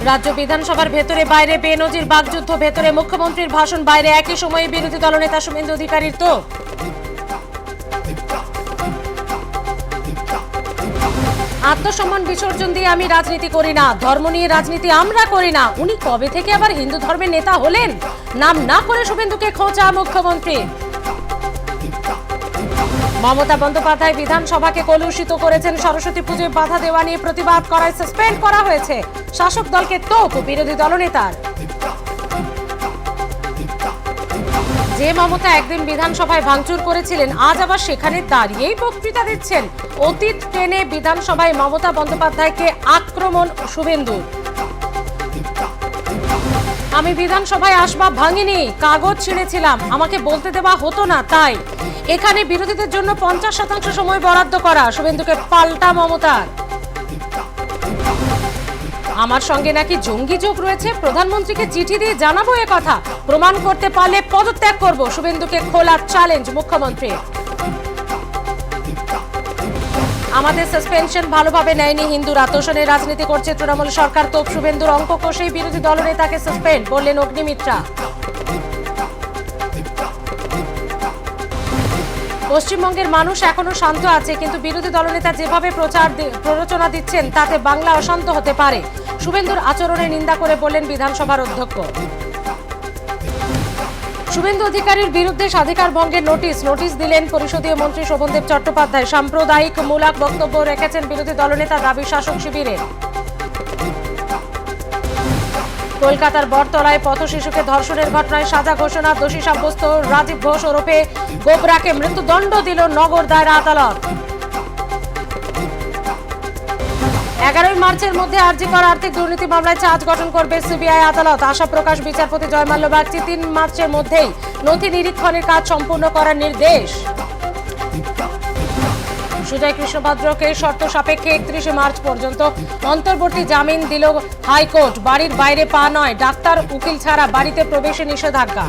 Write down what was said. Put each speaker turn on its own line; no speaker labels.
রাজ্য বিধানসভার ভেতরে বাইরে বেনজির বাকযুদ্ধ, ভেতরে মুখ্যমন্ত্রীর ভাষণ, বাইরে একই সময়ে বিরোধী দলনেতা শুভেন্দু অধিকারীর তো আত্মসম্মান বিসর্জন দিয়ে আমি রাজনীতি করি না, ধর্ম নিয়ে রাজনীতি আমরা করি না। উনি কবে থেকে আবার হিন্দু ধর্মের নেতা হলেন? নাম না করে শুভেন্দুকে খোঁচা মুখ্যমন্ত্রী। মমতা বন্দ্যোপাধ্যায় বিধানসভাকে কলুষিত করেছেন, সরস্বতী পুজোয় বাধা দেওয়া নিয়ে প্রতিবাদ করায় সাসপেন্ড করা হয়েছে। শাসক দলকে তোপ বিরোধী দলনেতার। যে মমতা একদিন বিধানসভায় ভাঙচুর করেছিলেন, আজ আবার সেখানে দাঁড়িয়েই বক্তৃতা দিচ্ছেন। অতীত টেনে বিধানসভায় মমতা বন্দ্যোপাধ্যায়কে আক্রমণ শুভেন্দু। আমি বিধানসভায় আসবাব ভাঙিনি, কাগজ ছিঁড়েছিলাম, আমাকে বলতে দেওয়া হতো না, তাই এখানে বিরোধীদের জন্য 50% সময় বরাদ্দ করা। শুভেন্দুকে পাল্টা মমতার। আমার সঙ্গে নাকি জঙ্গি যোগ রয়েছে, প্রধানমন্ত্রীকে চিঠি দিয়ে জানাবো এ কথা, প্রমাণ করতে পারলে পদত্যাগ করব। শুভেন্দুকে খোলা চ্যালেঞ্জ মুখ্যমন্ত্রী। আমাদের সাসপেনশন ভালোভাবে নেয়নি হিন্দুরা, তোষণের রাজনীতি করছে তৃণমূল সরকার। তোপ শুভেন্দুর, অঙ্ক কষেই বিরোধী দলনেতাকে সাসপেন্ড, বললেন অগ্নিমিত্রা। পশ্চিমবঙ্গের মানুষ এখনো শান্ত আছে, কিন্তু বিরোধী দলনেতা যেভাবে প্ররোচনা দিচ্ছেন তাতে বাংলা অশান্ত হতে পারে। শুভেন্দুর আচরণে নিন্দা করে বললেন বিধানসভার অধ্যক্ষ। শুভেন্দু অধিকারীর বিরুদ্ধে স্বাধিকার ভঙ্গের নোটিশ দিলেন পরিষদীয় মন্ত্রী শোভনদেব চট্টোপাধ্যায়। সাম্প্রদায়িক মূলক বক্তব্য রেখেছেন বিরোধী দলনেতা, দাবি শাসক শিবিরের। কলকাতার বটতলায় পথ শিশুকে ধর্ষণের ঘটনায় সাজা ঘোষণা, দোষী সাব্যস্ত রাজীব ঘোষ ওরফে গোবরাকে মৃত্যুদণ্ড দিল নগর দায়রা আদালত। 11 মার্চের মধ্যে আরজিকর আর্থিক দুর্নীতি মামলায় চার্জ গঠন করবে সিবিআই আদালত। আশা প্রকাশ বিচারপতি জয়মাল্য বাগচি। 3 মার্চের মধ্যেই নথি নিরীক্ষণের কাজ সম্পূর্ণ করার নির্দেশ। সুজয় কৃষ্ণভদ্রকে শর্ত সাপেক্ষে 31 মার্চ পর্যন্ত অন্তর্বর্তী জামিন দিল হাইকোর্ট। বাড়ির বাইরে পা নয়, ডাক্তার উকিল ছাড়া বাড়িতে প্রবেশে নিষেধাজ্ঞা।